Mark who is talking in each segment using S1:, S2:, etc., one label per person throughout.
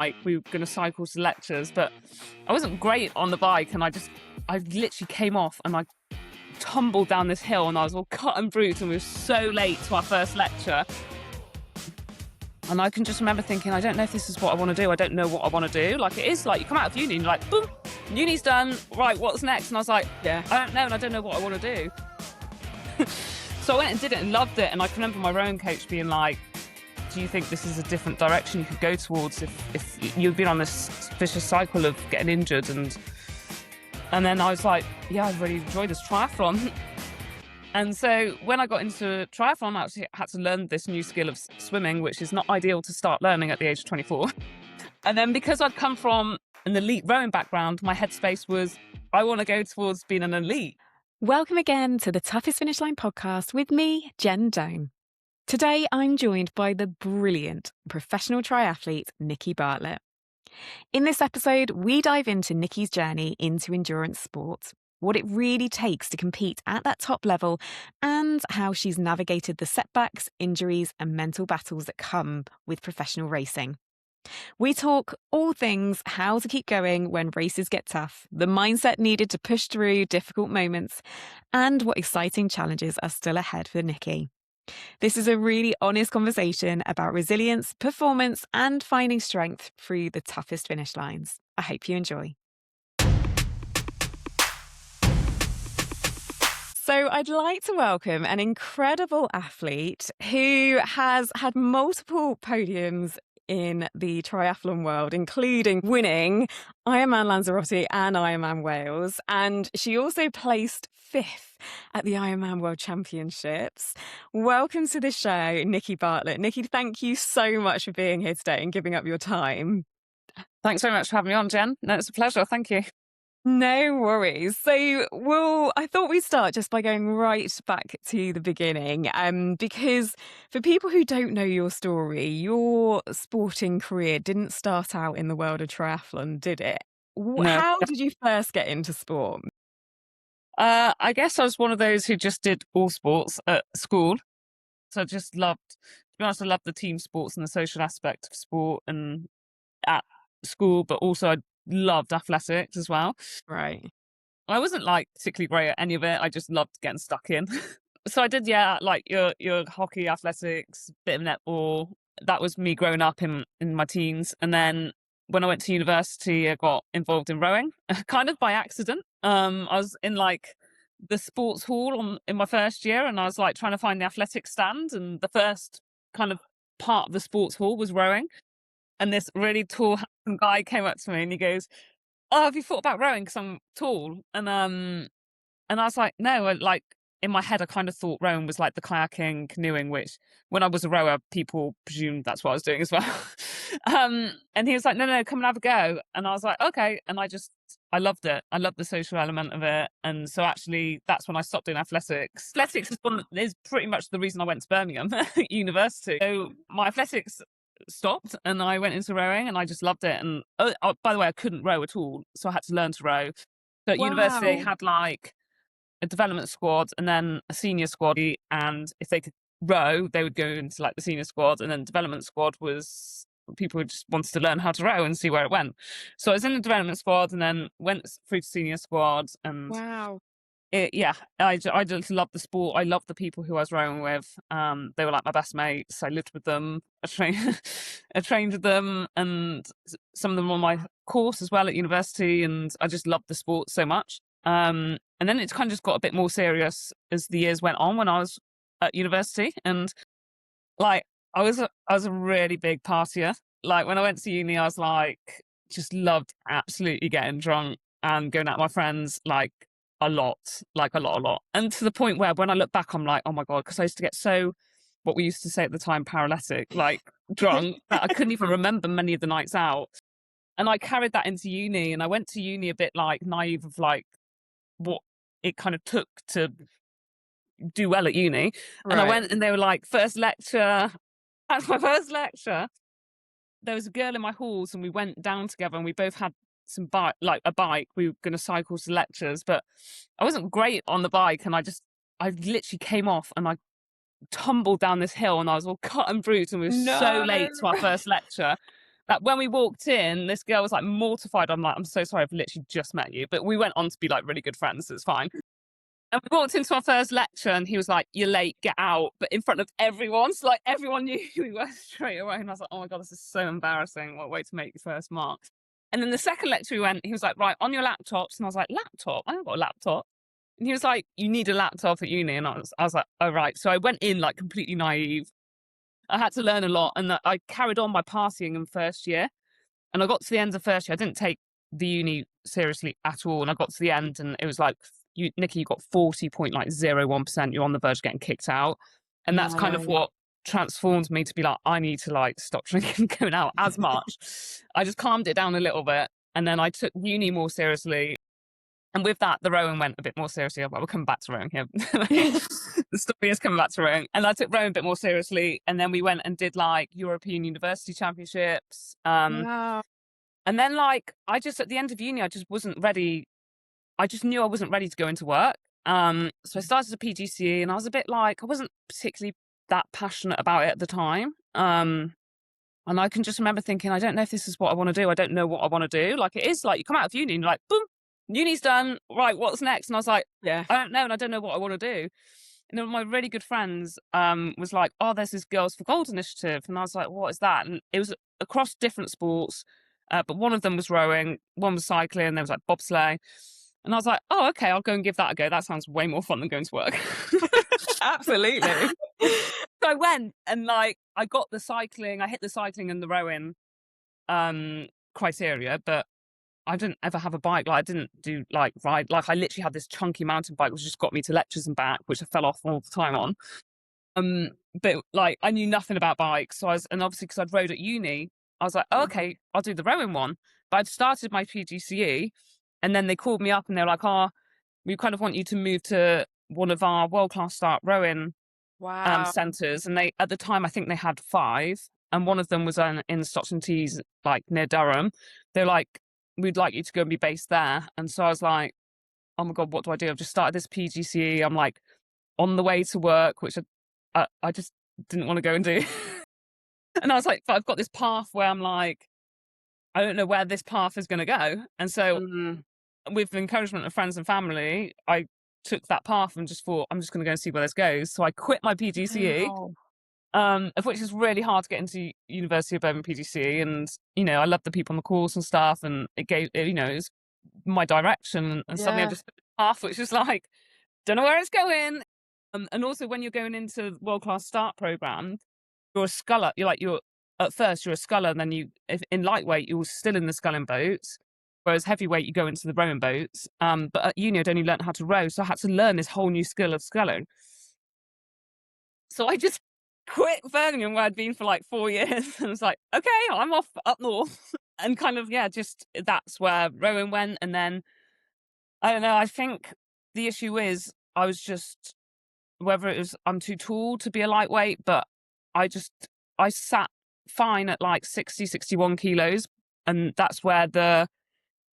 S1: Like, we were going to cycle to lectures, but I wasn't great on the bike, and I literally came off and I tumbled down this hill, and I was all cut and bruised, and we were so late to our first lecture. And I can just remember thinking, I don't know if this is what I want to do. I don't know what I want to do. Like, it is like you come out of uni and you're like, boom, uni's done. Right, what's next? And I was like,
S2: Yeah.
S1: I don't know, and I don't know what I want to do. So I went and did it and loved it. And I can remember my rowing coach being like, do you think this is a different direction you could go towards if you've been on this vicious cycle of getting injured? And then I was like, yeah, I really enjoy this triathlon. And so when I got into triathlon, I actually had to learn this new skill of swimming, which is not ideal to start learning at the age of 24. And then because I'd come from an elite rowing background, my headspace was, I want to go towards being an elite.
S2: Welcome again to the Toughest Finish Line podcast with me, Jen Doan. Today, I'm joined by the brilliant professional triathlete, Nikki Bartlett. In this episode, we dive into Nikki's journey into endurance sport, what it really takes to compete at that top level, and how she's navigated the setbacks, injuries, and mental battles that come with professional racing. We talk all things how to keep going when races get tough, the mindset needed to push through difficult moments, and what exciting challenges are still ahead for Nikki. This is a really honest conversation about resilience, performance, and finding strength through the toughest finish lines. I hope you enjoy. So I'd like to welcome an incredible athlete who has had multiple podiums in the triathlon world, including winning Ironman Lanzarote and Ironman Wales. And she also placed 5th at the Ironman World Championships. Welcome to the show, Nikki Bartlett. Nikki, thank you so much for being here today and giving up your time.
S1: Thanks very much for having me on, Jen. No, it's a pleasure. Thank you.
S2: No worries. So, I thought we'd start just by going right back to the beginning, because for people who don't know your story, your sporting career didn't start out in the world of triathlon, did it?
S1: No.
S2: How did you first get into sport?
S1: I guess I was one of those who just did all sports at school. So I just loved, to be honest, I loved the team sports and the social aspect of sport and at school, but also I loved athletics as well.
S2: Right.
S1: I wasn't like particularly great at any of it. I just loved getting stuck in. So I did, like your hockey, athletics, bit of netball. That was me growing up in my teens. And then when I went to university, I got involved in rowing, kind of by accident. I was in like the sports hall in my first year, and I was like trying to find the athletics stand, and the first kind of part of the sports hall was rowing. And this really tall handsome guy came up to me and he goes, "Oh, have you thought about rowing? Because I'm tall." And I was like, no, like in my head, I kind of thought rowing was like the kayaking, canoeing, which when I was a rower, people presumed that's what I was doing as well. And he was like, no, come and have a go. And I was like, okay. And I loved it. I loved the social element of it. And so actually that's when I stopped doing athletics. Athletics is pretty much the reason I went to Birmingham University. So my athletics stopped and I went into rowing and I just loved it. And by the way, I couldn't row at all, so I had to learn to row. So at university they had like a development squad and then a senior squad, and if they could row they would go into like the senior squad, and then development squad was people who just wanted to learn how to row and see where it went. So I was in the development squad and then went through to senior squad, and
S2: Wow.
S1: I just loved the sport. I loved the people who I was rowing with. They were like my best mates. I lived with them. I trained with them, and some of them were on my course as well at university. And I just loved the sport so much. And then it kind of just got a bit more serious as the years went on when I was at university. And like I was a really big partier. Like when I went to uni, I was like just loved absolutely getting drunk and going out with my friends like a lot. And to the point where when I look back, I'm like, oh my God, because I used to get so, what we used to say at the time, paralytic, like drunk, that I couldn't even remember many of the nights out. And I carried that into uni, and I went to uni a bit like naive of like what it kind of took to do well at uni. And I went and they were like, first lecture, that's my first lecture. There was a girl in my halls and we went down together and we both had a bike. We were going to cycle to lectures, but I wasn't great on the bike, and I literally came off and I tumbled down this hill, and I was all cut and bruised, and we were so late to our first lecture. That when we walked in, this girl was like mortified. I'm like, I'm so sorry, I've literally just met you. But we went on to be like really good friends. So it's fine. And we walked into our first lecture and he was like, "You're late, get out." But in front of everyone. So like everyone knew who we were straight away. And I was like, oh my God, this is so embarrassing. What a way to make your first mark. And then the second lecture we went, he was like, "Right, on your laptops." And I was like, "Laptop? I haven't got a laptop." And he was like, "You need a laptop at uni." And I was like, "Oh, right." So I went in like completely naive. I had to learn a lot. And I carried on my partying in first year. And I got to the end of first year. I didn't take the uni seriously at all. And I got to the end and it was like, Nikki, you got 40.01%. You're on the verge of getting kicked out. And that's kind of
S2: No.
S1: what transformed me to be like, I need to like stop drinking and going out as much. I just calmed it down a little bit. And then I took uni more seriously. And with that, the rowing went a bit more seriously. We'll come back to rowing here. The story is coming back to rowing. And I took rowing a bit more seriously. And then we went and did like European University Championships.
S2: Wow.
S1: And then like, I just, at the end of uni, I just wasn't ready. I just knew I wasn't ready to go into work. So I started a PGCE and I was a bit like, I wasn't particularly that passionate about it at the time. And I can just remember thinking, I don't know if this is what I want to do. I don't know what I want to do. Like it is like, you come out of uni and you're like, boom, uni's done. Right, what's next? And I was like,
S2: Yeah.
S1: I don't know. And I don't know what I want to do. And then my really good friends was like, oh, there's this Girls for Gold initiative. And I was like, what is that? And it was across different sports. But one of them was rowing, one was cycling, and there was like bobsleigh. And I was like, oh, okay, I'll go and give that a go. That sounds way more fun than going to work.
S2: Absolutely.
S1: So I went and like, I got the cycling, I hit the cycling and the rowing criteria, but I didn't ever have a bike. Like I didn't do like ride. Like I literally had this chunky mountain bike, which just got me to lectures and back, which I fell off all the time on. But like I knew nothing about bikes. So and obviously because I'd rowed at uni, I was like, oh, okay, I'll do the rowing one. But I'd started my PGCE and then they called me up and they were like, oh, we kind of want you to move to one of our world-class start rowing
S2: Wow.
S1: centres. And they, at the time, I think they had 5. And one of them was in Stockton Tees, like near Durham. They're like, we'd like you to go and be based there. And so I was like, oh my God, what do I do? I've just started this PGCE. I'm like on the way to work, which I just didn't want to go and do. And I was like, but I've got this path where I'm like, I don't know where this path is going to go. And so with the encouragement of friends and family, I took that path and just thought, I'm just going to go and see where this goes. So I quit my PGCE, of which is really hard to get into University of Birmingham PGCE. And, you know, I love the people on the course and stuff. And it gave, you know, it was my direction. And suddenly I just took the path, which was like, don't know where it's going. And also when you're going into World Class Start program, you're a sculler. At first you're a sculler, and then if in lightweight, you're still in the sculling boats. Whereas heavyweight, you go into the rowing boats. But at uni, I'd only learned how to row. So I had to learn this whole new skill of sculling. So I just quit Birmingham, where I'd been for like 4 years. And I was like, okay, I'm off up north. And kind of, yeah, just that's where rowing went. And then, I don't know, I think the issue is I was just, whether it was I'm too tall to be a lightweight, but I sat fine at like 60, 61 kilos. And that's where the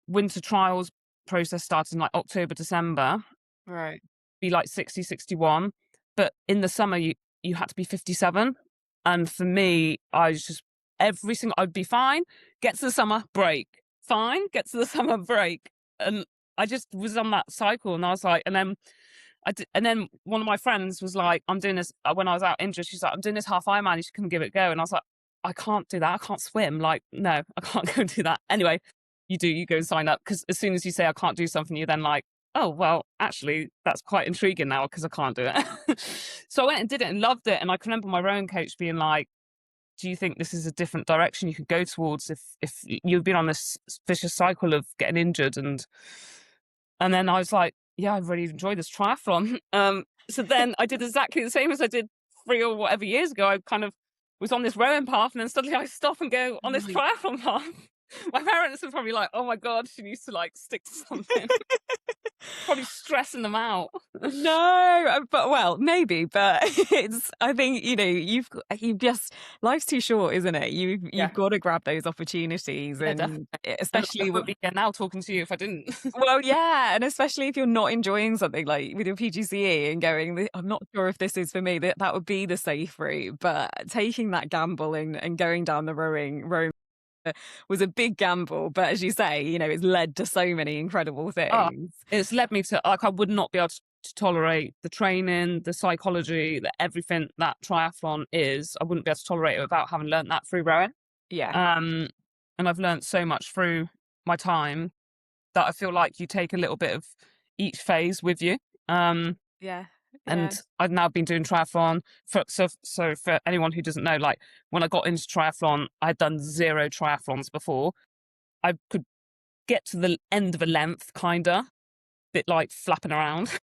S1: winter trials process started in like October, December.
S2: Right.
S1: Be like 60, 61. But in the summer, you had to be 57. And for me, I was just I'd be fine, get to the summer, break. Fine, get to the summer, break. And I just was on that cycle. And I was like, and then one of my friends was like, I'm doing this, when I was out injured, she's like, I'm doing this half Ironman, you should come and give it a go. And I was like, I can't do that. I can't swim. Like, no, I can't go and do that. Anyway, you go and sign up. Because as soon as you say I can't do something, you're then like, oh, well, actually, that's quite intriguing now because I can't do it. So I went and did it and loved it. And I can remember my rowing coach being like, do you think this is a different direction you could go towards if you've been on this vicious cycle of getting injured? And then I was like, yeah, I really enjoyed this triathlon. So then I did exactly the same as I did 3 or whatever years ago. I kind of was on this rowing path and then suddenly I stop and go on this triathlon path. My parents are probably like, oh my God, she needs to like stick to something. Probably stressing them out.
S2: No, but well, maybe, but I think, you know, you've just, life's too short, isn't it? You've got to grab those opportunities, and especially
S1: would be now talking to you if I didn't.
S2: Well, yeah, and especially if you're not enjoying something like with your PGCE and going, I'm not sure if this is for me, that would be the safe route. But taking that gamble and going down the rowing was a big gamble, but as you say, it's led to so many incredible
S1: Oh,
S2: things.
S1: it's led me to, like, I would not be able to tolerate the training, the psychology, everything that triathlon is. I wouldn't be able to tolerate it without having learnt that through rowing.
S2: Yeah.
S1: Um, and I've learnt so much through my time that I feel like you take a little bit of each phase with you.
S2: Yeah.
S1: And
S2: Yeah.
S1: I've now been doing triathlon so for anyone who doesn't know, like, when I got into triathlon, I'd done 0 triathlons before. I could get to the end of a length, kinda, bit like flapping around.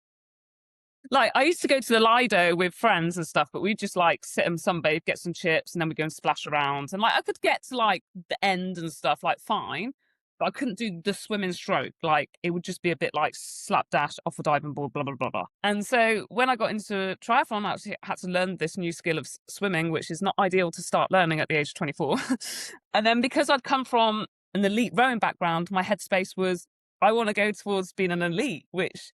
S1: Like, I used to go to the Lido with friends and stuff, but we'd just, like, sit and sunbathe, get some chips, and then we'd go and splash around. And, like, I could get to, like, the end and stuff, like, fine, but I couldn't do the swimming stroke. Like, it would just be a bit like slapdash off a diving board, blah, blah, blah, blah. And so when I got into triathlon, I actually had to learn this new skill of swimming, which is not ideal to start learning at the age of 24. And then because I'd come from an elite rowing background, my headspace was, I want to go towards being an elite, which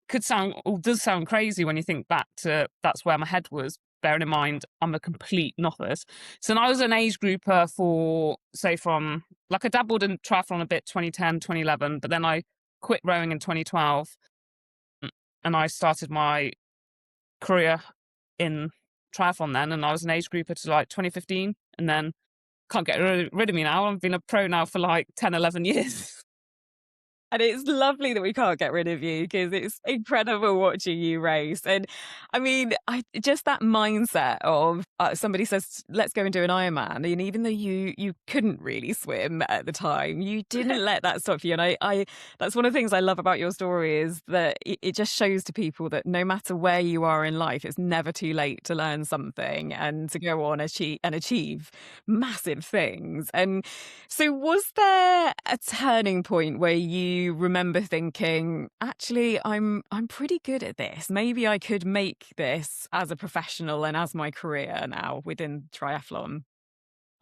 S1: could sound, or does sound crazy when you think back to that's where my head was, bearing in mind I'm a complete novice. So I was an age grouper for, say, from, like, I dabbled in triathlon a bit 2010, 2011, but then I quit rowing in 2012, and I started my career in triathlon then, and I was an age grouper to like 2015, and then can't get rid of me now. I've been a pro now for like 10, 11 years.
S2: And it's lovely that we can't get rid of you because it's incredible watching you race. And I mean, just that mindset of somebody says, let's go and do an Ironman. And even though you couldn't really swim at the time, you didn't let that stop you. And I that's one of the things I love about your story is that it just shows to people that no matter where you are in life, it's never too late to learn something and to go on and achieve massive things. And so was there a turning point where you remember thinking, actually, I'm pretty good at this. Maybe I could make this as a professional and as my career now within triathlon?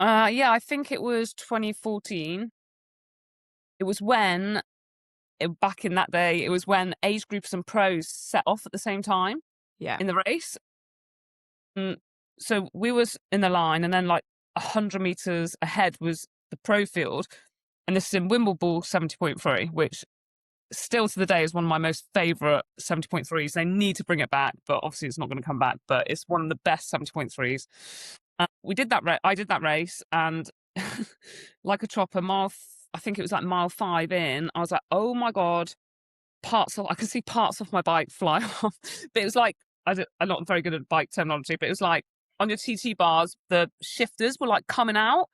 S1: Yeah, I think it was 2014. It was when, back in that day, it was when age groups and pros set off at the same time
S2: Yeah.
S1: in the race. Mm, so we was in the line, and then like 100 meters ahead was the pro field, and this is in Wimbledon 70.3, which still to the day is one of my most favorite 70.3s. They need to bring it back, but obviously it's not going to come back. But it's one of the best 70.3s. We did that. I did that race, and like a chopper, I think it was like mile 5 in. I was like, oh my god, I could see parts of my bike fly off. But it was like, I'm not very good at bike terminology, but it was like on your TT bars, the shifters were like coming out,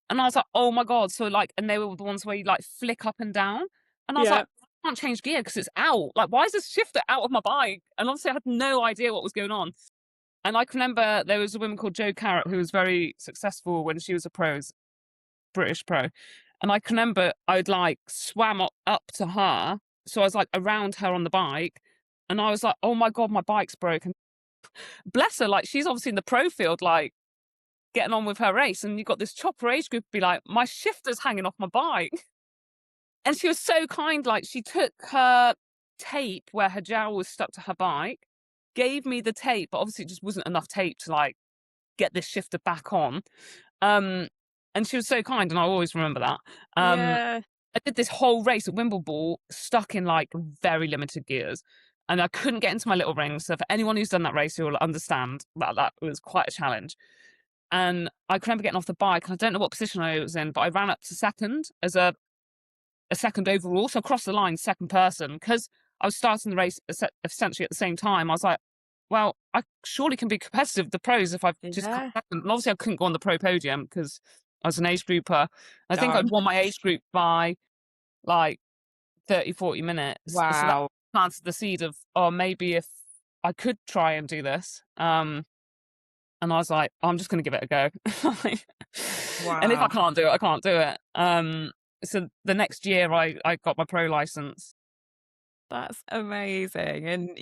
S1: and I was like, oh my god. So like, and they were the ones where you like flick up and down, and I was
S2: Yeah.
S1: like, I can't change gear because it's out. Like, why is this shifter out of my bike? And obviously, I had no idea what was going on. And I can remember there was a woman called Jo Carrott who was very successful when she was a British pro. And I can remember I'd like swam up to her. So I was like around her on the bike, and I was like, oh my God, my bike's broken. Bless her. Like, she's obviously in the pro field, like getting on with her race. And you've got this chopper age group be like, my shifter's hanging off my bike. And she was so kind. Like, she took her tape where her jowl was stuck to her bike, gave me the tape, but obviously it just wasn't enough tape to like get this shifter back on. And she was so kind, and I always remember that.
S2: Yeah.
S1: I did this whole race at Wimbledon stuck in like very limited gears, and I couldn't get into my little ring. So for anyone who's done that race, who will understand that that was quite a challenge. And I can remember getting off the bike, and I don't know what position I was in, but I ran up to second as a second overall, so across the line, second person, because I was starting the race essentially at the same time. I was like, well, I surely can be competitive with the pros if I've just come
S2: Yeah.
S1: second. And obviously I couldn't go on the pro podium because I was an age grouper. I think I'd
S2: Darn.
S1: won my age group by like 30, 40 minutes. So that
S2: Wow.
S1: planted the seed of, oh, maybe if I could try and do this. And I was like, I'm just going to give it a go. And if I
S2: Wow.
S1: can't do it, I can't do it. So the next year I got my pro license.
S2: That's amazing. And,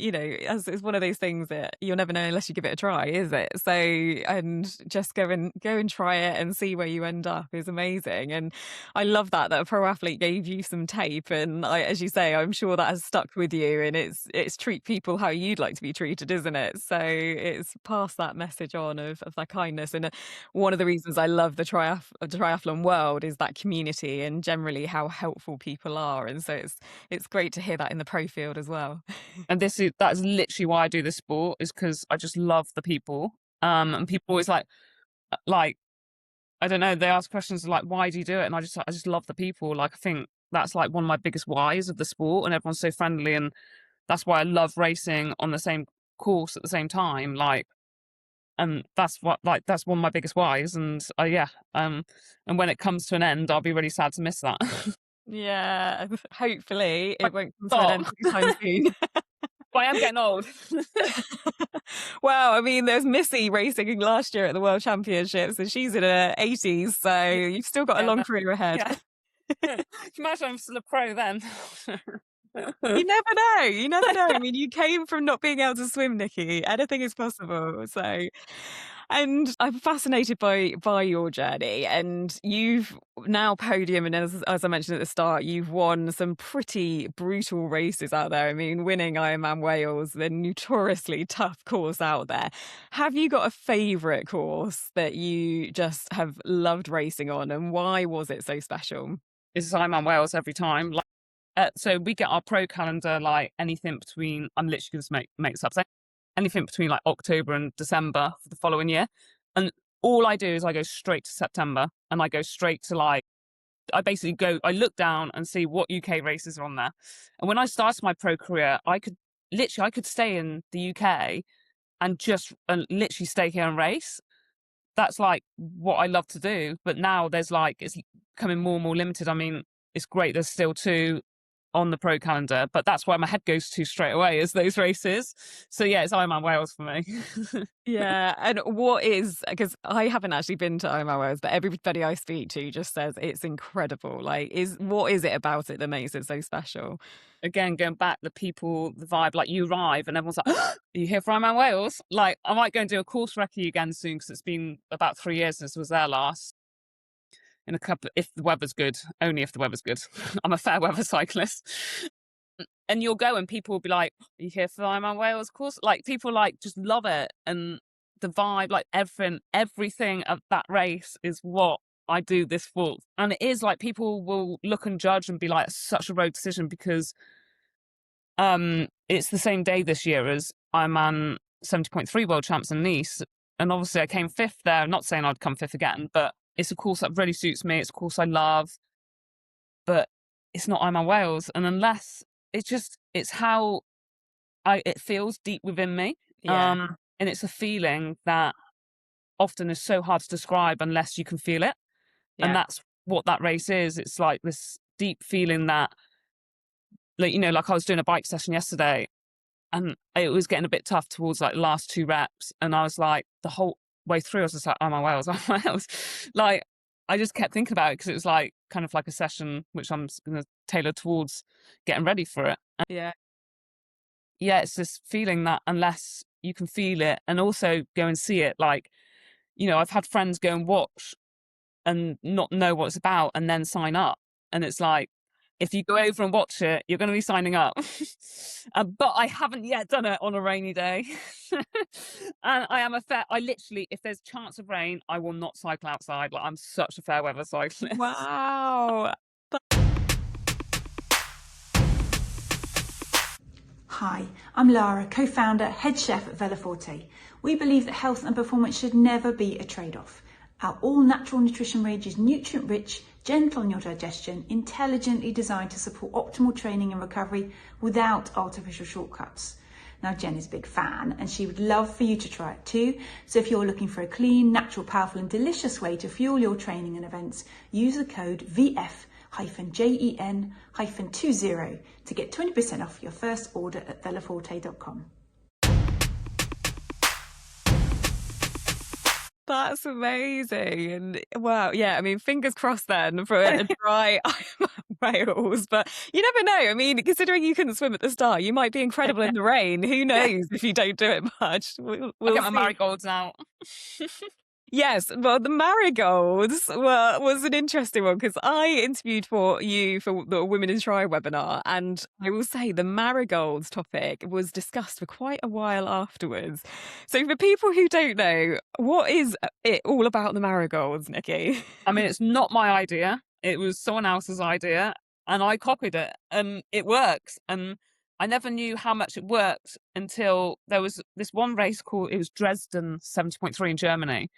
S2: as it's one of those things that you'll never know unless you give it a try, is it? So, and just go and try it and see where you end up is amazing. And I love that a pro athlete gave you some tape. And as you say, I'm sure that has stuck with you, and it's treat people how you'd like to be treated, isn't it? So it's pass that message on of that kindness. And one of the reasons I love the triathlon world is that community and generally how helpful people are. And so it's great to hear that in the pro field as well.
S1: And that is literally why I do this sport, is because I just love the people. And people always like, I don't know, they ask questions like, why do you do it? And I just love the people. Like, I think that's like one of my biggest whys of the sport, and everyone's so friendly, and that's why I love racing on the same course at the same time. Like, and that's one of my biggest whys. And and when it comes to an end, I'll be really sad to miss that.
S2: Yeah, hopefully
S1: I
S2: it won't come to an end
S1: stop.
S2: anytime soon.
S1: But I am getting old.
S2: Well, I mean, there's Missy racing last year at the World Championships, and she's in her 80s, so you've still got a
S1: Yeah,
S2: long career ahead.
S1: yeah. Can you imagine I'm still a pro then?
S2: You never know. You never know. I mean, you came from not being able to swim, Nikki. Anything is possible. So, and I'm fascinated by your journey. And you've now podium, and as I mentioned at the start, you've won some pretty brutal races out there. I mean, winning Ironman Wales, the notoriously tough course out there. Have you got a favourite course that you just have loved racing on, and why was it so special?
S1: It's Ironman Wales every time. Like, so we get our pro calendar like anything between. I'm literally going to make this up. So anything between like October and December for the following year, and all I do is I go straight to September, and I go straight to I look down and see what UK races are on there. And when I started my pro career, I could stay in the UK and just literally stay here and race. That's like what I love to do. But now it's becoming more and more limited. I mean, it's great. There's still 2 on the pro calendar, but that's where my head goes to straight away, is those races. So yeah, it's Ironman Wales for me.
S2: Yeah, and because I haven't actually been to Ironman Wales, but everybody I speak to just says it's incredible. Like, what is it about it that makes it so special?
S1: Again, going back, the people, the vibe, like you arrive and everyone's like, are you here for Ironman Wales? Like, I might go and do a course recce again soon, because it's been about 3 years since I was there last. In a couple, if the weather's good, only if the weather's good. I'm a fair weather cyclist. And you'll go and people will be like, are you here for the Ironman Wales course? Like, people like just love it. And the vibe, like everything of that race is what I do this for. And it is like, people will look and judge and be like, such a road decision, because it's the same day this year as Ironman 70.3 World Champs in Nice. And obviously I came 5th there. I'm not saying I'd come 5th again, but it's a course that really suits me. It's a course I love, but it's not Ironman Wales. And unless it's how it feels deep within me.
S2: Yeah.
S1: And it's a feeling that often is so hard to describe unless you can feel it.
S2: Yeah.
S1: And that's what that race is. It's like this deep feeling that, like, like I was doing a bike session yesterday, and it was getting a bit tough towards like the last 2 reps. And I was like, the whole way through, I was just like, oh my Wales, oh my Wales. Like, I just kept thinking about it, because it was like kind of like a session which I'm going to tailor towards getting ready for it. And
S2: Yeah.
S1: yeah, it's this feeling that unless you can feel it and also go and see it, like, I've had friends go and watch and not know what it's about and then sign up. And it's like, if you go over and watch it, you're going to be signing up. But I haven't yet done it on a rainy day. And I literally, if there's chance of rain, I will not cycle outside. Like, I'm such a fair weather cyclist.
S2: Wow.
S3: Hi, I'm Lara, co-founder, head chef at Veloforte. We believe that health and performance should never be a trade-off. Our all-natural nutrition range is nutrient-rich, gentle on your digestion, intelligently designed to support optimal training and recovery without artificial shortcuts. Now, Jen is a big fan and she would love for you to try it too. So if you're looking for a clean, natural, powerful and delicious way to fuel your training and events, use the code VF-JEN-20 to get 20% off your first order at veloforte.com.
S2: That's amazing. And wow, yeah, I mean, fingers crossed then for a dry Wales, but you never know. I mean, considering you couldn't swim at the start, you might be incredible in the rain. Who knows if you don't do it much?
S1: I'll
S2: We'll
S1: get my
S2: see.
S1: marigolds out.
S2: Yes, well, the marigolds was an interesting one because I interviewed for you for the Women in Tri webinar, and I will say the marigolds topic was discussed for quite a while afterwards. So, for people who don't know, what is it all about the marigolds, Nikki?
S1: I mean, it's not my idea. It was someone else's idea, and I copied it, and it works. And I never knew how much it worked until there was this one race called, it was Dresden 70.3 in Germany.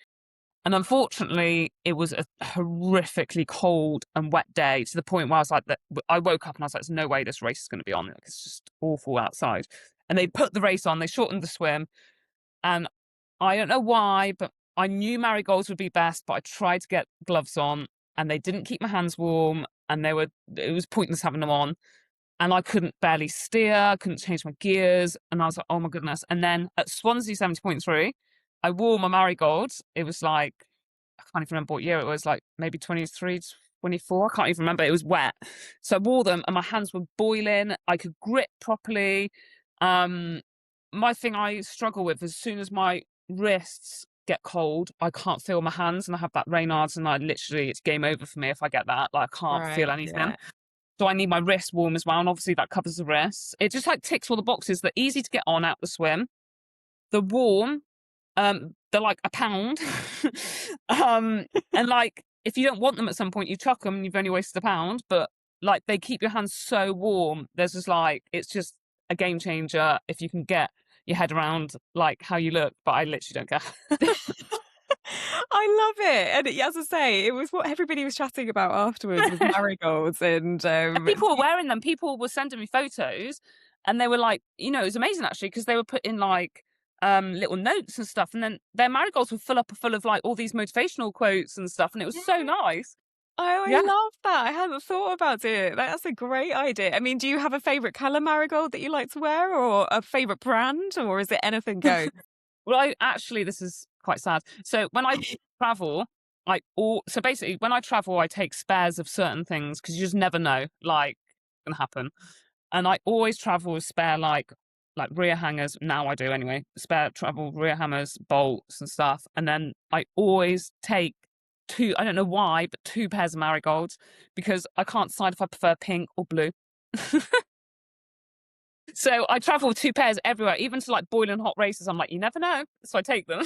S1: And unfortunately, it was a horrifically cold and wet day to the point where I was like, I woke up and I was like, there's no way this race is going to be on. Like, it's just awful outside. And they put the race on, they shortened the swim. And I don't know why, but I knew marigolds would be best, but I tried to get gloves on and they didn't keep my hands warm and it was pointless having them on. And I couldn't barely steer, couldn't change my gears. And I was like, oh my goodness. And then at Swansea 70.3, I wore my marigolds. It was like, I can't even remember what year it was, like maybe 23, 24. I can't even remember. It was wet. So I wore them and my hands were boiling. I could grip properly. My thing I struggle with, as soon as my wrists get cold, I can't feel my hands and I have that Raynaud's and it's game over for me if I get that. Like I can't feel anything.
S2: Yeah.
S1: So I need my wrists warm as well. And obviously that covers the wrists. It just like ticks all the boxes. They're easy to get on out the swim. They're warm. They're like £1. And like, if you don't want them at some point, you chuck them and you've only wasted £1. But like, they keep your hands so warm. There's just like, it's just a game changer if you can get your head around like how you look. But I literally don't care.
S2: I love it. And as I say, it was what everybody was chatting about afterwards with marigolds. And
S1: people were wearing them. People were sending me photos and they were like, it was amazing actually, because they were putting like little notes and stuff. And then their marigolds were full of like all these motivational quotes and stuff. And it was so nice.
S2: Oh, I love that. I hadn't thought about it. That's a great idea. I mean, do you have a favourite colour marigold that you like to wear or a favourite brand or is it anything goes?
S1: Well, this is quite sad. So when I travel, so basically when I travel, I take spares of certain things because you just never know, like, can happen. And I always travel with spare, like rear hangers. Now I do anyway, spare travel rear hammers, bolts and stuff. And then I always take two, I don't know why, but 2 pairs of marigolds because I can't decide if I prefer pink or blue. So I travel with 2 pairs everywhere, even to like boiling hot races. I'm like, you never know. So I take them.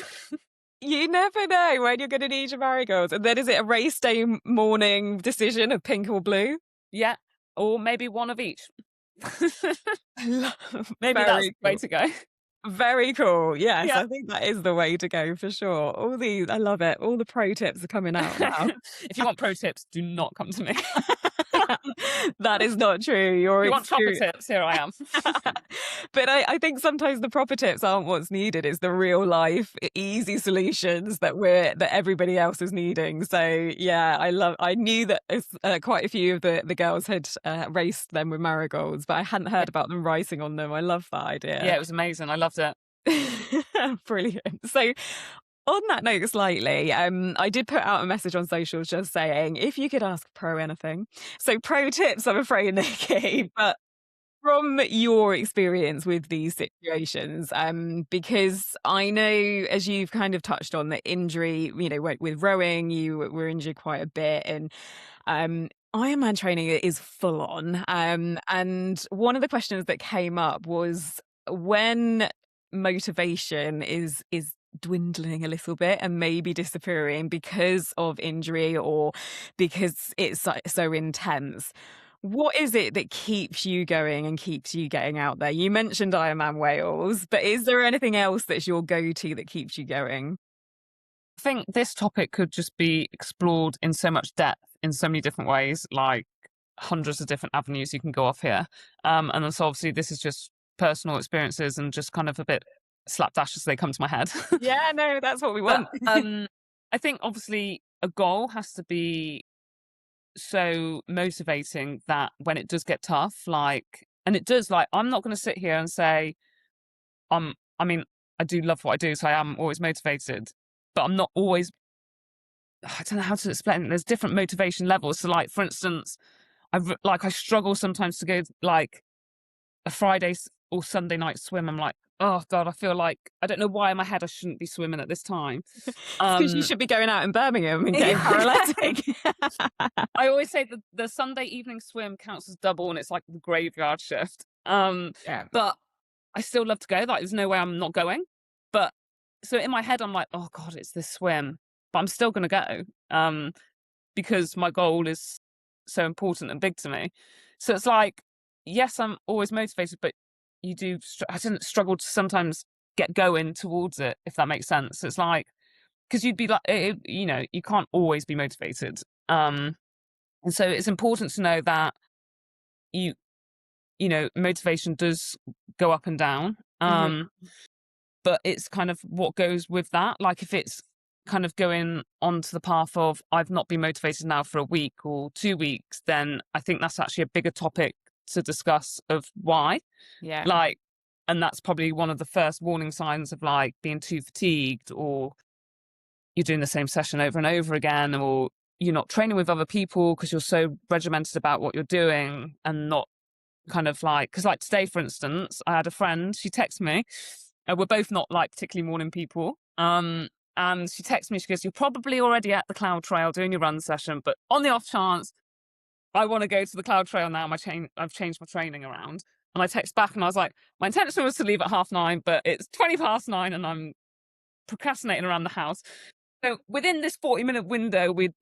S2: You never know when you're going to need your marigolds. And then is it a race day morning decision of pink or blue?
S1: Yeah. Or maybe one of each. Maybe
S2: Very
S1: that's the way to go.
S2: Very cool. Yes,
S1: Yeah.
S2: I think that is the way to go for sure. I love it. All the pro tips are coming out now.
S1: If you want pro tips, do not come to me.
S2: That is not true.
S1: You want proper tips? Here I am.
S2: But I think sometimes the proper tips aren't what's needed. It's the real life, easy solutions that everybody else is needing. So yeah, I knew that quite a few of the girls had raced them with marigolds, but I hadn't heard about them writing on them. I love that idea.
S1: Yeah, it was amazing. I loved it.
S2: Brilliant. So on that note slightly, I did put out a message on socials just saying if you could ask pro anything. So pro tips, I'm afraid, Nikki, but from your experience with these situations, because I know, as you've kind of touched on, the injury, with rowing, you were injured quite a bit, and Ironman training is full on. And one of the questions that came up was when motivation is dwindling a little bit and maybe disappearing because of injury or because it's so intense. What is it that keeps you going and keeps you getting out there? You mentioned Ironman Wales, but is there anything else that's your go-to that keeps you going?
S1: I think this topic could just be explored in so much depth in so many different ways, like hundreds of different avenues you can go off here. And so obviously this is just personal experiences and just kind of a bit slapdash as they come to my head.
S2: Yeah, no, that's what we want.
S1: But, I think obviously a goal has to be so motivating that when it does get tough, and it does, I'm not going to sit here and say, I mean, I do love what I do, so I am always motivated, but I'm not always, I don't know how to explain it. There's different motivation levels. So for instance, I struggle sometimes to go like a Friday or Sunday night swim. I'm like, oh God, I feel like, I don't know why in my head I shouldn't be swimming at this time.
S2: It's because you should be going out in Birmingham and getting paralytic.
S1: I always say that the Sunday evening swim counts as double and it's like the graveyard shift.
S2: Yeah.
S1: But I still love to go. Like, there's no way I'm not going. But so in my head, I'm like, oh God, it's this swim, but I'm still going to go because my goal is so important and big to me. So it's like, yes, I'm always motivated, but I didn't struggle to sometimes get going towards it, if that makes sense. It's like, because you'd be like, you can't always be motivated. And so it's important to know that you motivation does go up and down. But it's kind of what goes with that. Like if it's kind of going onto the path of I've not been motivated now for a week or 2 weeks, then I think that's actually a bigger topic to discuss of why.
S2: Yeah.
S1: Like, and that's probably one of the first warning signs of like being too fatigued, or you're doing the same session over and over again, or you're not training with other people because you're so regimented about what you're doing and not kind of like, because like today, for instance, I had a friend, she texted me, we're both not like particularly morning people. And she texted me, she goes, you're probably already at the Cloud Trail doing your run session, but on the off chance, I want to go to the Cloud Trail now. I've changed my training around. And I text back and I was like, my intention was to leave at 9:30, but it's 9:20 and I'm procrastinating around the house. So within this 40-minute window, we'd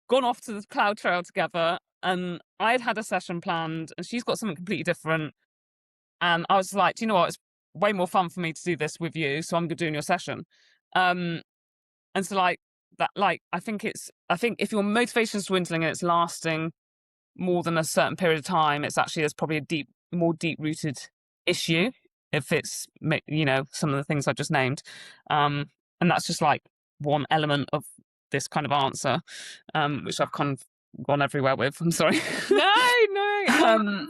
S1: gone off to the Cloud Trail together, and I'd had a session planned and she's got something completely different. And I was like, do you know what? It's way more fun for me to do this with you. So I'm doing your session. And so like that, like, I think if your motivation is dwindling and it's lasting more than a certain period of time, there's probably a more deep rooted issue. If it's, some of the things I just named. And that's just like one element of this kind of answer, which I've kind of gone everywhere with. I'm sorry.
S2: No.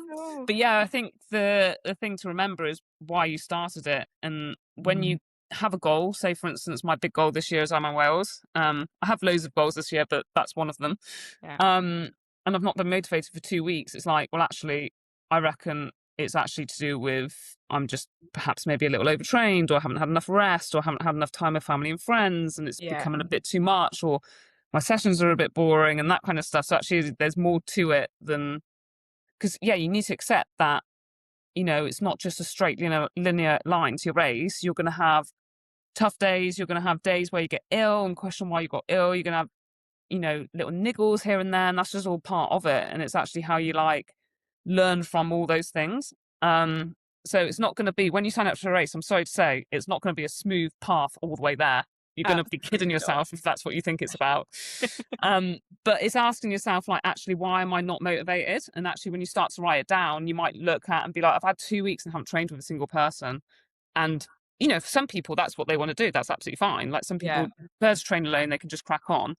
S1: But yeah, I think the thing to remember is why you started it. And when you have a goal, say for instance, my big goal this year is Ironman Wales. I have loads of goals this year, but that's one of them.
S2: Yeah.
S1: And I've not been motivated for 2 weeks. It's like, well, actually, I reckon it's actually to do with I'm just perhaps maybe a little overtrained, or I haven't had enough rest, or haven't had enough time with family and friends, and it's becoming a bit too much, or my sessions are a bit boring and that kind of stuff. So actually there's more to it than, because you need to accept that, it's not just a straight, linear line to your race. You're going to have tough days. You're going to have days where you get ill and question why you got ill. You're going to have, little niggles here and there, and that's just all part of it. And it's actually how you like learn from all those things. So it's not going to be, when you sign up for a race, I'm sorry to say, it's not going to be a smooth path all the way there. You're going to be kidding yourself if that's what you think it's about. But it's asking yourself, like, actually, why am I not motivated? And actually, when you start to write it down, you might look at and be like, I've had 2 weeks and haven't trained with a single person. And, for some people, that's what they want to do. That's absolutely fine. Like some people prefer to train alone, they can just crack on.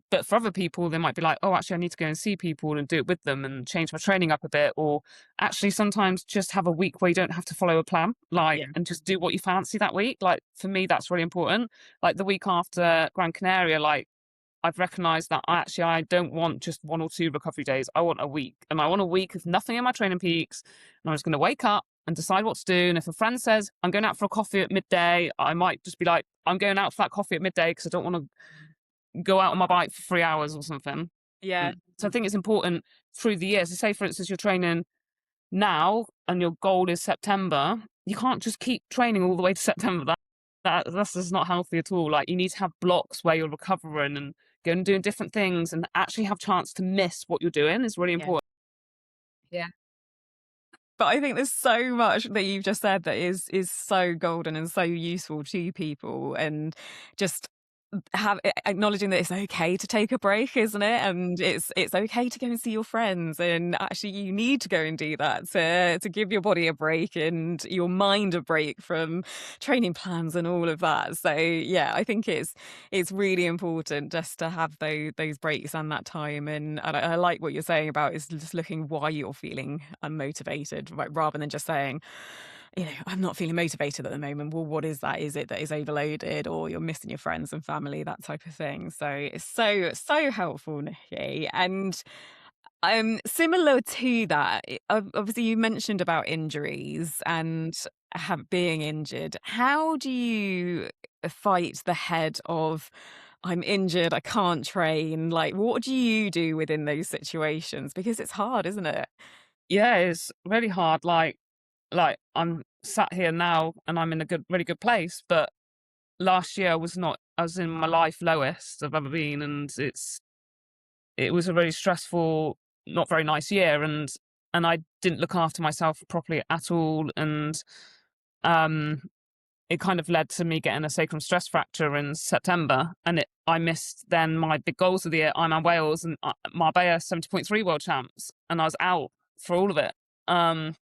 S1: But for other people, they might be like, oh, actually, I need to go and see people and do it with them and change my training up a bit. Or actually sometimes just have a week where you don't have to follow a plan, and just do what you fancy that week. Like for me, that's really important. Like the week after Gran Canaria, like I've recognized that I don't want just 1 or 2 recovery days. I want a week, and I want a week of nothing in my training peaks. And I'm just going to wake up and decide what to do. And if a friend says I'm going out for a coffee at midday, I might just be like, I'm going out for that coffee at midday because I don't want to go out on my bike for 3 hours or something. So I think it's important through the years. So say for instance you're training now and your goal is September, you can't just keep training all the way to September. That's just not healthy at all. Like you need to have blocks where you're recovering and going and doing different things, and actually have chance to miss what you're doing is really important.
S2: But I think there's so much that you've just said that is so golden and so useful to people, and just acknowledging that it's okay to take a break, isn't it? And it's okay to go and see your friends, and actually you need to go and do that to give your body a break and your mind a break from training plans and all of that. So I think it's really important just to have those breaks and that time. And I like what you're saying about is just looking why you're feeling unmotivated, right, rather than just saying, I'm not feeling motivated at the moment. Well, what is that? Is it that is overloaded, or you're missing your friends and family, that type of thing? So it's so helpful, Nikki. And Similar to that, obviously you mentioned about injuries and being injured. How do you fight the head of I'm injured, I can't train? Like, what do you do within those situations? Because it's hard, isn't it?
S1: Yeah, it's really hard. Like I'm sat here now and I'm in a really good place, but last year I was in my life lowest I've ever been, and it was a really stressful, not very nice year, and I didn't look after myself properly at all, and um it kind of led to me getting a sacrum stress fracture in September, and I missed then my big goals of the year, Ironman Wales and Marbella 70.3 world champs, and I was out for all of it. Um,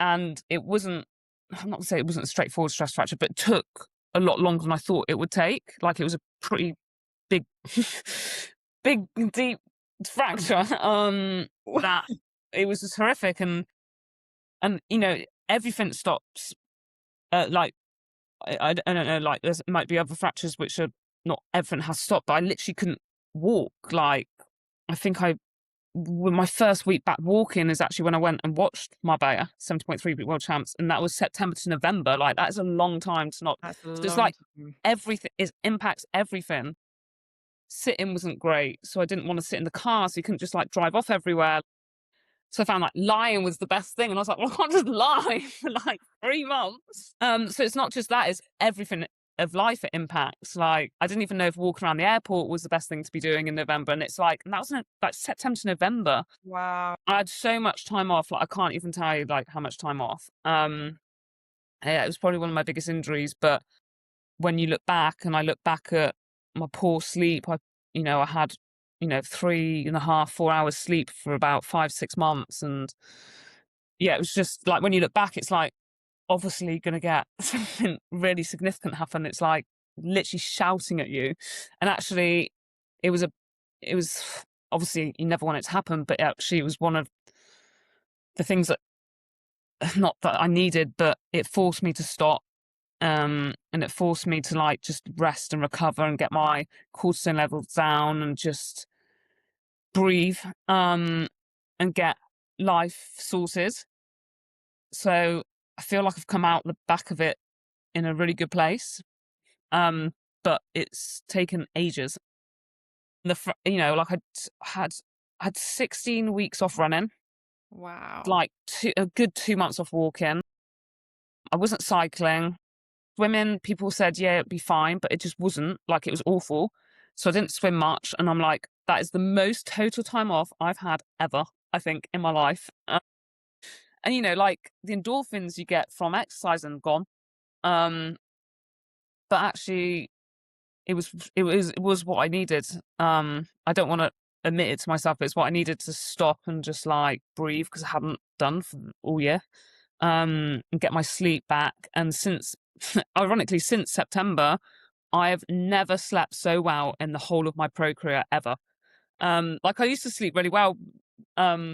S1: and it wasn't, I'm not gonna say it wasn't a straightforward stress fracture, but it took a lot longer than I thought it would take. Like, it was a pretty big, big, deep fracture. That it was just horrific, and everything stops. Like, I don't know, like, there might be other fractures which are not everything has stopped, but I literally couldn't walk. Like, I think my first week back walking is actually when I went and watched Marbella 70.3 world champs, and that was September to November. Like, that is a long time to not.
S2: That's a
S1: So it's
S2: long
S1: like
S2: time.
S1: everything impacts everything. Sitting wasn't great, so I didn't want to sit in the car, so you couldn't just like drive off everywhere. So I found like lying was the best thing, and I was like, well, I can't just lie for like 3 months. So it's not just that; it's everything of life it impacts. Like, I didn't even know if walking around the airport was the best thing to be doing in November, and it's like, and that was like September to November.
S2: Wow.
S1: I had so much time off, like I can't even tell you like how much time off. Yeah, it was probably one of my biggest injuries. But when you look back, and I look back at my poor sleep, I had 3.5, 4 hours sleep for about 5, 6 months, and yeah, it was just like when you look back, it's like obviously going to get something really significant happen. It's like literally shouting at you, and actually, it was a, it was obviously you never want it to happen, but actually it was one of the things that not that I needed, but it forced me to stop. And it forced me to like just rest and recover and get my cortisol levels down and just breathe, and get life sorted. So I feel like I've come out the back of it in a really good place. Um, but it's taken ages. Like I had 16 weeks off running,
S2: Wow.
S1: like a good 2 months off walking. I wasn't cycling. Swimming, people said, yeah, it'd be fine, but it just wasn't. Like, it was awful. So I didn't swim much. And I'm like, that is the most total time off I've had ever, I think, in my life. And, like the endorphins you get from exercising gone. Um, but actually, it was what I needed. I don't want to admit it to myself, but it's what I needed to stop and just like breathe, because I hadn't done for all year. And get my sleep back. And ironically, since September, I've never slept so well in the whole of my pro career ever. Like, I used to sleep really well, um,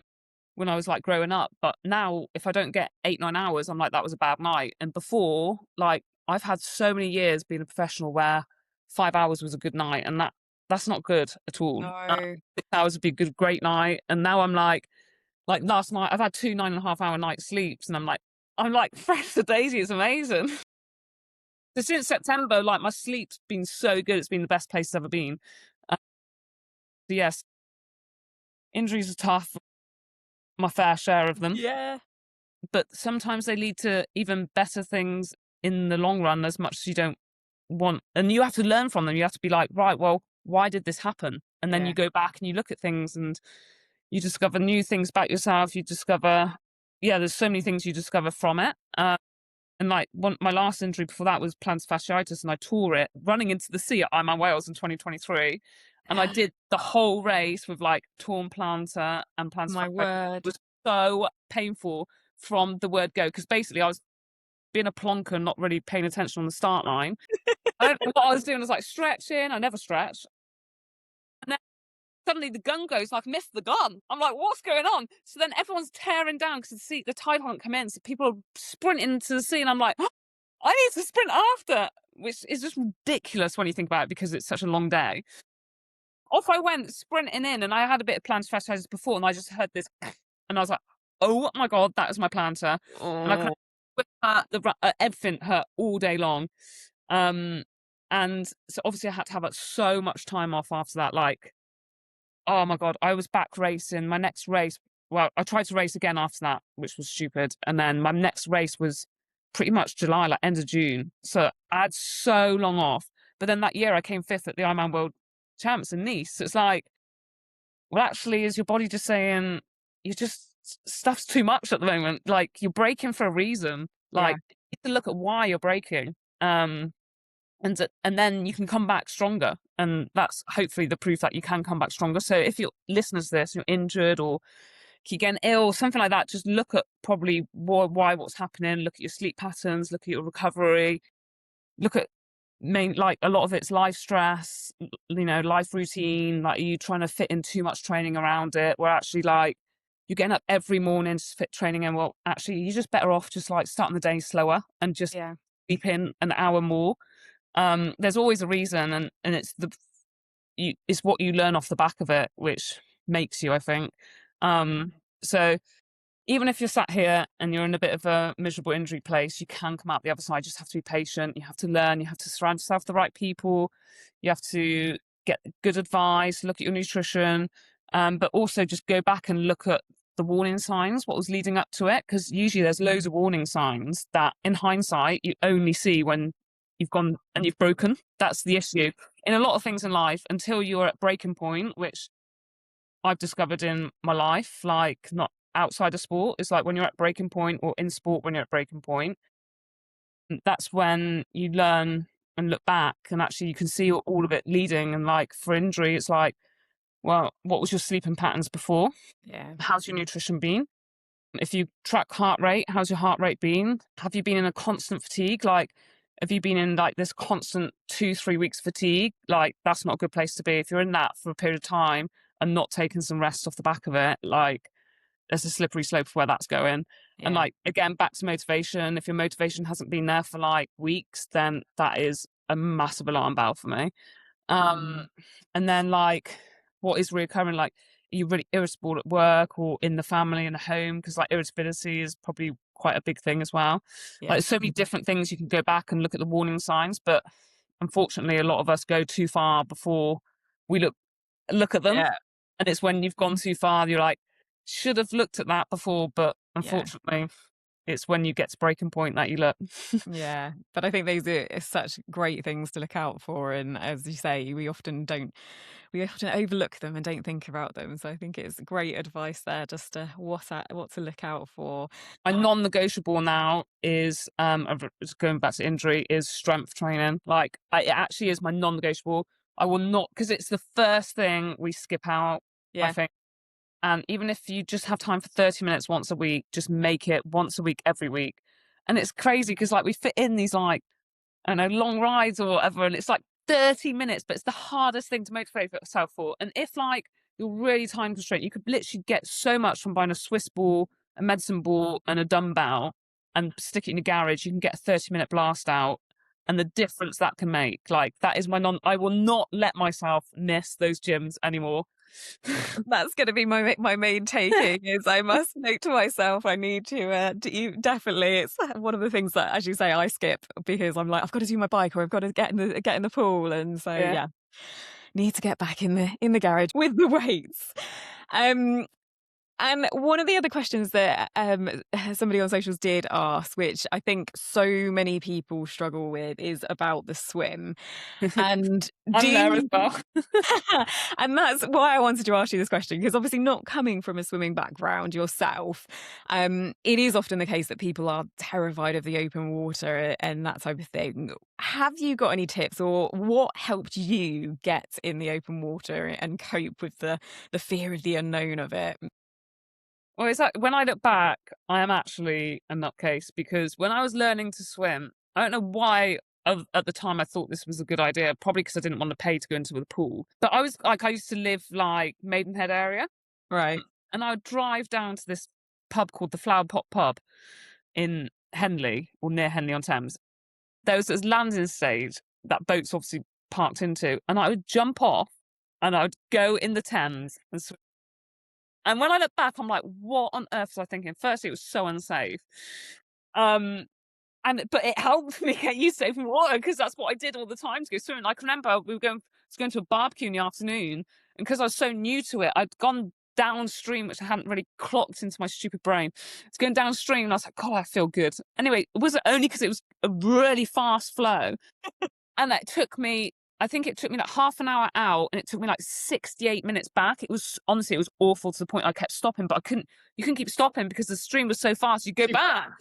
S1: when I was like growing up, but now if I don't get 8, 9 hours, I'm like, that was a bad night. And before, like, I've had so many years being a professional where 5 hours was a good night, and that's not good at all.
S2: No.
S1: 6 hours would be a great night. And now I'm like last night, I've had 2 9.5 hour night sleeps, and I'm like fresh for daisy. It's amazing. So since September, like, my sleep's been so good. It's been the best place it's ever been. Uh, so yes, injuries are tough, my fair share of them,
S2: Yeah.
S1: but sometimes they lead to even better things in the long run, as much as you don't want. And you have to learn from them. You have to be like, right, well, why did this happen? And then
S2: Yeah.
S1: you go back and you look at things, and you discover new things about yourself. You discover, yeah, there's so many things you discover from it. And like my last injury before that was plantar fasciitis, and I tore it running into the sea at Ironman Wales in 2023. And I did the whole race with like torn plantar and plantar
S2: My
S1: fasciitis.
S2: word.
S1: It was so painful from the word go, because basically I was being a plonker, not really paying attention on the start line. I don't know what I was doing. I was like stretching. I never stretched. And then suddenly the gun goes, and I've missed the gun. I'm like, what's going on? So then everyone's tearing down because the tide hadn't come in. So people are sprinting to the sea, and I'm like, oh, I need to sprint after, which is just ridiculous when you think about it, because it's such a long day. off I went sprinting in, and I had a bit of plantar fasciitis before, and I just heard this, and I was like, "Oh my God, that is my plantar." And I kind
S2: Oh,
S1: of everything hurt all day long. And so obviously I had to have like so much time off after that. Like, oh my God, I was back racing. My next race, well, I tried to race again after that, which was stupid. And then my next race was pretty much July, like end of June. So I had so long off. But then that year I came fifth at the Ironman World Champs in Nice. So it's like, well, actually, is your body just saying you just stuff's too much at the moment? Like you're breaking for a reason.
S2: yeah,
S1: Like you need to look at why you're breaking. And then you can come back stronger, and that's hopefully the proof that you can come back stronger. So if you're listeners to this, you're injured or keep getting ill, something like that, just look at probably why what's happening. Look at your sleep patterns, look at your recovery, look at like a lot of it's life stress, life routine. Like, are you trying to fit in too much training around it, where actually like you're getting up every morning to fit training in? Well, actually you're just better off just like starting the day slower and just
S2: yeah,
S1: sleep in an hour more. There's always a reason, and it's what you learn off the back of it which makes you, I think. So even if you're sat here and you're in a bit of a miserable injury place, you can come out the other side. You just have to be patient. You have to learn. You have to surround yourself with the right people. You have to get good advice, look at your nutrition, but also just go back and look at the warning signs, what was leading up to it. Because usually there's loads of warning signs that in hindsight, you only see when you've gone and you've broken. That's the issue. In a lot of things in life, until you're at breaking point, which I've discovered in my life, like not outside of sport, it's like when you're at breaking point, or in sport when you're at breaking point, that's when you learn and look back, and actually you can see all of it leading. And like for injury, it's like, well, what was your sleeping patterns before?
S2: yeah,
S1: How's your nutrition been? If you track heart rate, how's your heart rate been? Have you been in a constant fatigue? Like, have you been in like this constant 2-3 weeks fatigue? Like, that's not a good place to be. If you're in that for a period of time and not taking some rest off the back of it, like there's a slippery slope of where that's going. And
S2: yeah,
S1: like, again, back to motivation. If your motivation hasn't been there for like weeks, then that is a massive alarm bell for me. And then like, what is reoccurring? Like, are you really irritable at work or in the family and the home? Because like irritability is probably quite a big thing as well.
S2: yeah,
S1: Like, there's so many different things you can go back and look at the warning signs, but unfortunately, a lot of us go too far before we look at them.
S2: yeah,
S1: And it's when you've gone too far, you're like, should have looked at that before, but
S2: yeah.
S1: unfortunately, it's when you get to breaking point that you look.
S2: Yeah, but I think these are such great things to look out for, and as you say, we often overlook them and don't think about them. So I think it's great advice there, just to what to look out for.
S1: My non-negotiable now is just going back to injury, is strength training. Like, it actually is my non-negotiable. I will not, because it's the first thing we skip out, I
S2: Yeah,
S1: think. And even if you just have time for 30 minutes once a week, just make it once a week, every week. And it's crazy because like we fit in these like, I don't know, long rides or whatever, and it's like 30 minutes, but it's the hardest thing to motivate yourself for. And if like you're really time constrained, you could literally get so much from buying a Swiss ball, a medicine ball, and a dumbbell and stick it in your garage. You can get a 30-minute blast out, and the difference that can make. Like, that is I will not let myself miss those gyms anymore.
S2: that's going to be my main taking. Is I must note to myself I need to you definitely. It's one of the things that, as you say, I skip because I'm like, I've got to do my bike, or I've got to get in the pool, and so
S1: Yeah.
S2: yeah, need to get back in the garage with the weights. And one of the other questions that somebody on socials did ask, which I think so many people struggle with, is about the swim. And do
S1: I'm there as
S2: you,
S1: well.
S2: and that's why I wanted to ask you this question, because obviously not coming from a swimming background yourself, it is often the case that people are terrified of the open water and that type of thing. Have you got any tips, or what helped you get in the open water and cope with the fear of the unknown of it?
S1: Well, it's like when I look back, I am actually a nutcase, because when I was learning to swim, I don't know why at the time I thought this was a good idea, probably because I didn't want to pay to go into the pool. But I was like, I used to live like Maidenhead area,
S2: Right.
S1: and I would drive down to this pub called the Flower Pot Pub in Henley, or near Henley on Thames. There was this landing stage that boats obviously parked into, and I would jump off and I would go in the Thames and swim. And when I look back, I'm like, what on earth was I thinking? Firstly, it was so unsafe. Um, but it helped me get used to open water because that's what I did all the time to go swimming. I can remember we were going to a barbecue in the afternoon, and because I was so new to it, I'd gone downstream, which I hadn't really clocked into my stupid brain. It's going downstream, and I was like, God, I feel good. Anyway, it wasn't only because it was a really fast flow, and that took me. I think it took me like half an hour out, and it took me like 68 minutes back. It was honestly, it was awful to the point I kept stopping, but I couldn't. You couldn't keep stopping because the stream was so fast. You go back.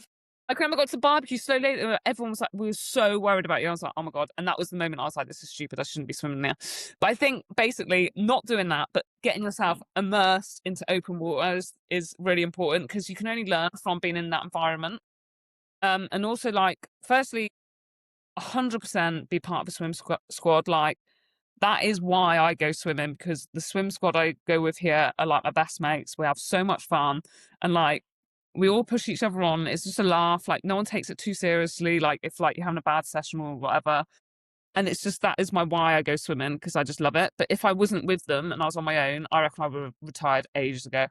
S1: I can remember I got to the barbecue so late. Everyone was like, we were so worried about you. I was like, oh my God. And that was the moment I was like, this is stupid. I shouldn't be swimming there. But I think basically not doing that, but getting yourself immersed into open water is really important because you can only learn from being in that environment. And also, like, firstly, 100% be part of a swim squad. Like, that is why I go swimming, because the swim squad I go with here are like my best mates. We have so much fun, and like we all push each other on. It's just a laugh. Like, no one takes it too seriously. Like, if like you're having a bad session or whatever, and it's just that is my why I go swimming, because I just love it. But if I wasn't with them and I was on my own, I reckon I would have retired ages ago.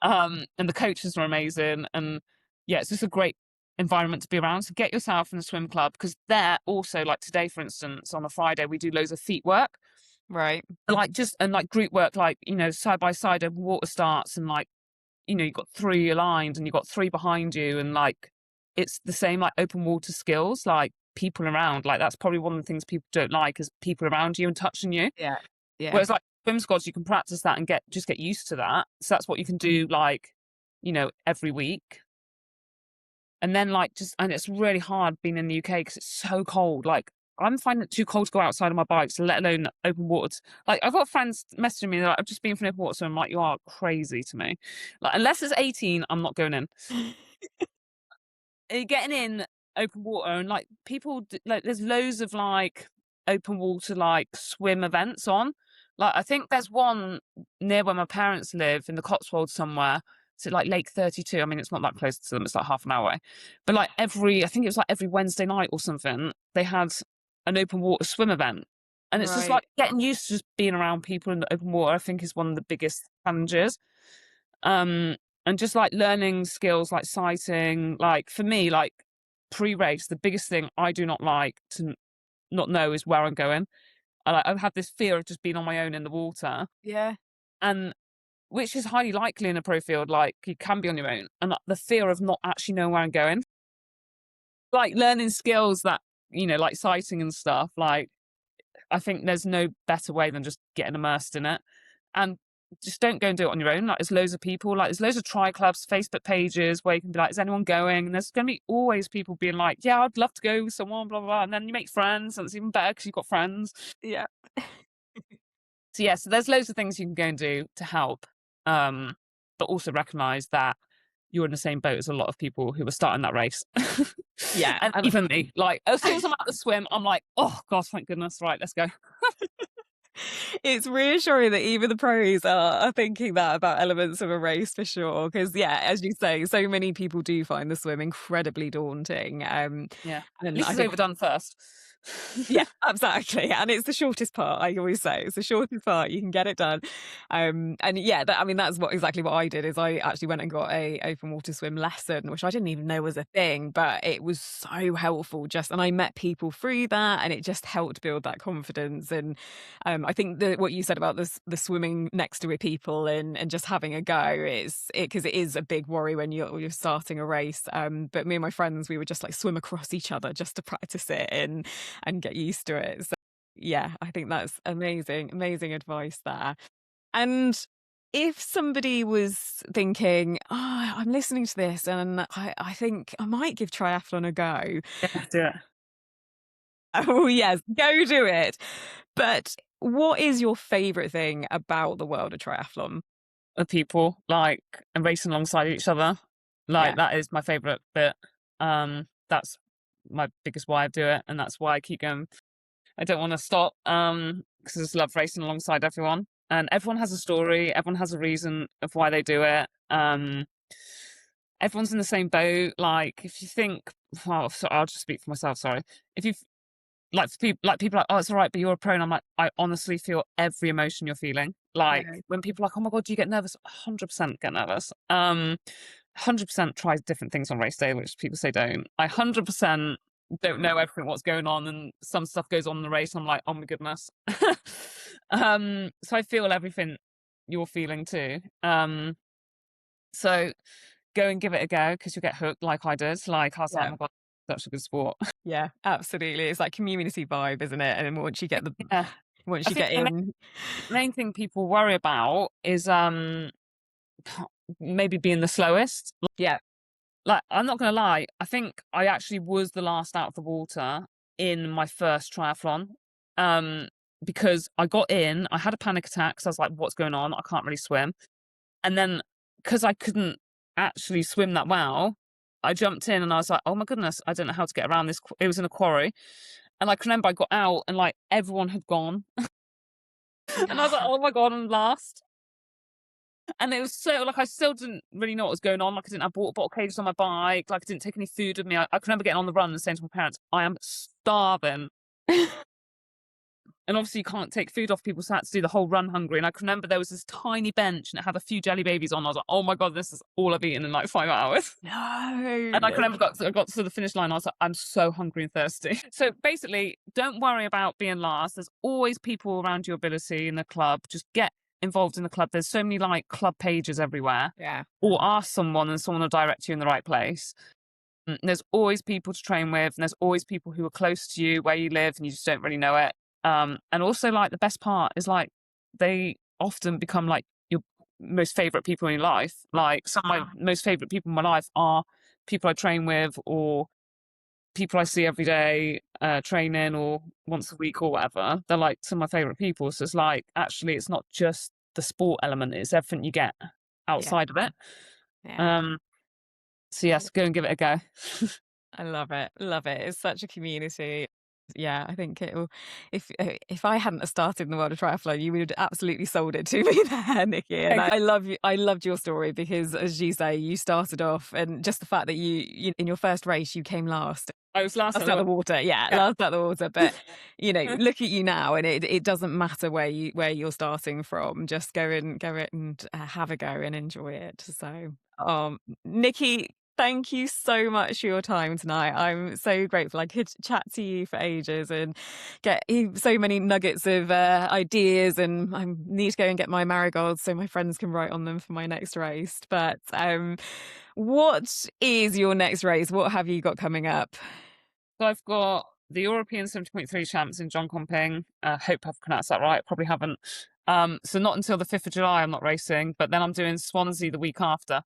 S1: And the coaches are amazing, and yeah, it's just a great environment to be around. So get yourself in a swim club, because they're also, like today, for instance, on a Friday, we do loads of feet work.
S2: Right.
S1: Like just and like group work, like, you know, side by side of water starts, and like, you know, you've got 3 aligned and you've got 3 behind you, and like it's the same like open water skills, like people around. Like, that's probably one of the things people don't like, is people around you and touching you.
S2: Yeah. Yeah.
S1: Whereas like swim squads, you can practice that and get used to that. So that's what you can do, like, you know, every week. And then like and it's really hard being in the UK because it's so cold. Like, I'm finding it too cold to go outside on my bikes, let alone open water. Like, I've got friends messaging me, they're like, I've just been for an open water, so I'm like, you are crazy to me. Like, unless it's 18, I'm not going in. Getting in open water, and like people like, there's loads of like open water like swim events on. Like, I think there's one near where my parents live in the Cotswolds somewhere. It's at like Lake 32. I mean, it's not that close to them, it's like half an hour away. But like I think it was like every Wednesday night or something, they had an open water swim event. And it's just
S2: Right.
S1: like getting used to just being around people in the open water, I think, is one of the biggest challenges. And just like learning skills like sighting. Like, for me, like pre-race, the biggest thing I do not like to not know is where I'm going. I've had this fear of just being on my own in the water,
S2: Yeah.
S1: and which is highly likely in a pro field. Like, you can be on your own, and like, the fear of not actually knowing where I'm going. Like, learning skills that, you know, like sighting and stuff. Like, I think there's no better way than just getting immersed in it. And just don't go and do it on your own. Like, there's loads of people, like there's loads of tri clubs, Facebook pages where you can be like, is anyone going? And there's going to be always people being like, yeah, I'd love to go with someone, blah, blah, blah. And then you make friends, and it's even better because you've got friends.
S2: Yeah.
S1: So yeah, so there's loads of things you can go and do to help. But also recognize that you're in the same boat as a lot of people who are starting that race.
S2: Yeah.
S1: And even me, like, as soon as I'm at the swim, I'm like, oh God, thank goodness. Right, let's go.
S2: It's reassuring that even the pros are thinking that about elements of a race, for sure. Because, yeah, as you say, so many people do find the swim incredibly daunting.
S1: Yeah. At
S2: And
S1: least
S2: I
S1: it's
S2: think,
S1: overdone first.
S2: yeah, exactly. And it's the shortest part, I always say. It's the shortest part. You can get it done. And yeah, I mean, that's exactly what I did, is I actually went and got a open water swim lesson, which I didn't even know was a thing, but it was so helpful. And I met people through that, and it just helped build that confidence. And I think what you said about the swimming next to people and just having a go because it is a big worry when you're starting a race. But me and my friends, we would just like swim across each other just to practice it and get used to it. So yeah, I think that's amazing advice there. And if somebody was thinking, oh, I'm listening to this and I think I might give triathlon a go.
S1: Yeah, do it.
S2: Oh yes, go do it. But what is your favourite thing about the world of triathlon?
S1: Of people, like, and racing alongside each other. Like,
S2: Yeah.
S1: that is my favourite bit. That's my biggest why I do it, and that's why I keep going. I don't want to stop, because I just love racing alongside everyone. And everyone has a story, everyone has a reason of why they do it. Everyone's in the same boat. Like, if you think, well, so I'll just speak for myself, sorry. If you like people are like, oh, it's all right, but you're a pro. And I'm like, I honestly feel every emotion you're feeling. Like when people are like, oh my God, do you get nervous? 100% get nervous. 100% try different things on race day, which people say don't. I 100% don't know everything what's going on, and some stuff goes on in the race. I'm like, oh my goodness. So I feel everything you're feeling too. So go and give it a go, because you'll get hooked like I did. Like I was like, oh my God, such a good sport.
S2: Yeah, absolutely. It's like community vibe, isn't it? And once you get
S1: Yeah.
S2: once
S1: I
S2: you
S1: think
S2: get in,
S1: the main thing people worry about is maybe being the slowest.
S2: yeah,
S1: Like, I'm not gonna lie, I think I actually was the last out of the water in my first triathlon. Because I got in, I had a panic attack, so I was like, what's going on? I can't really swim. And then because I couldn't actually swim that well, I jumped in and I was like, oh my goodness, I don't know how to get around this. It was in a quarry. And I can remember I got out and like everyone had gone. And I was like, oh my God, I'm last. And it was so, like, I still didn't really know what was going on. Like, I didn't have water bottle cages on my bike. Like, I didn't take any food with me. I can remember getting on the run and saying to my parents, I am starving. And obviously you can't take food off people, so I had to do the whole run hungry. And I can remember there was this tiny bench and it had a few jelly babies on. I was like, oh my God, this is all I've eaten in like 5 hours.
S2: no.
S1: And I can remember I got to the finish line. I was like, I'm so hungry and thirsty. So basically, don't worry about being last. There's always people around your ability in the club. Just get involved in the club. There's so many like club pages everywhere.
S2: Yeah.
S1: Or ask someone and someone will direct you in the right place. There's always people to train with, and there's always people who are close to you where you live and you just don't really know it. And also, like, the best part is like they often become like your most favorite people in your life. Like, some of my most favorite people in my life are people I train with or people I see every day training or once a week or whatever. They're like some of my favorite people. So it's like, actually, it's not just the sport element, it's everything you get outside of it.
S2: Yeah.
S1: So yes, go and give it a go.
S2: I love it. Love it. It's such a community. Yeah, I think it'll. If I hadn't have started in the world of triathlon, you would have absolutely sold it to me there, Nikki. And I love you. I loved your story because, as you say, you started off, and just the fact that you in your first race you came last.
S1: I was last
S2: out the water. Yeah, last out the water. But you know, look at you now, and it doesn't matter where you're starting from. Just go and have a go and enjoy it. So, Nikki, thank you so much for your time tonight. I'm so grateful. I could chat to you for ages and get so many nuggets of ideas, and I need to go and get my marigolds so my friends can write on them for my next race. But what is your next race? What have you got coming up?
S1: So I've got the European 70.3 champs in John Comping. Hope I've pronounced that right. Probably haven't. So not until the 5th of July I'm not racing, but then I'm doing Swansea the week after.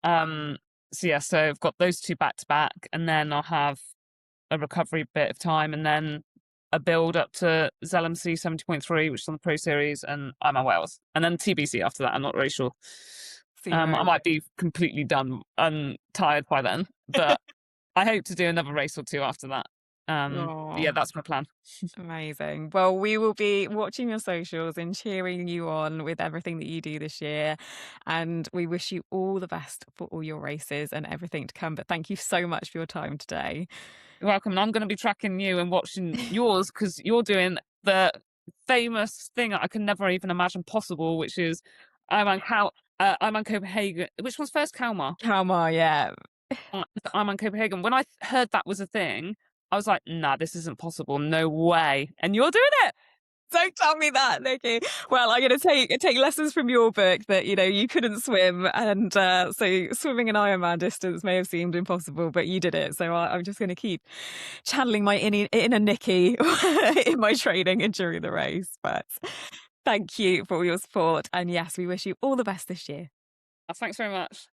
S1: So yeah, so I've got those two back to back, and then I'll have a recovery bit of time, and then a build up to ZLMC 70.3, which is on the Pro Series, and I'm at Wales, and then TBC after that. I'm not really sure. I might be completely done and tired by then, but I hope to do another race or two after that. But yeah, that's my plan.
S2: Amazing. Well, we will be watching your socials and cheering you on with everything that you do this year. And we wish you all the best for all your races and everything to come. But thank you so much for your time today.
S1: You're welcome. And I'm going to be tracking you and watching yours, because you're doing the famous thing I can never even imagine possible, which is Ironman Copenhagen. Which one's first? Kalmar.
S2: Kalmar, yeah.
S1: Ironman Copenhagen. When I heard that was a thing, I was like, nah, this isn't possible. No way. And you're doing it.
S2: Don't tell me that, Nikki. Well, I'm going to take lessons from your book that, you know, you couldn't swim. And so swimming an Ironman distance may have seemed impossible, but you did it. So I'm just going to keep channeling my inner Nikki in my training and during the race. But thank you for all your support. And yes, we wish you all the best this year.
S1: Thanks very much.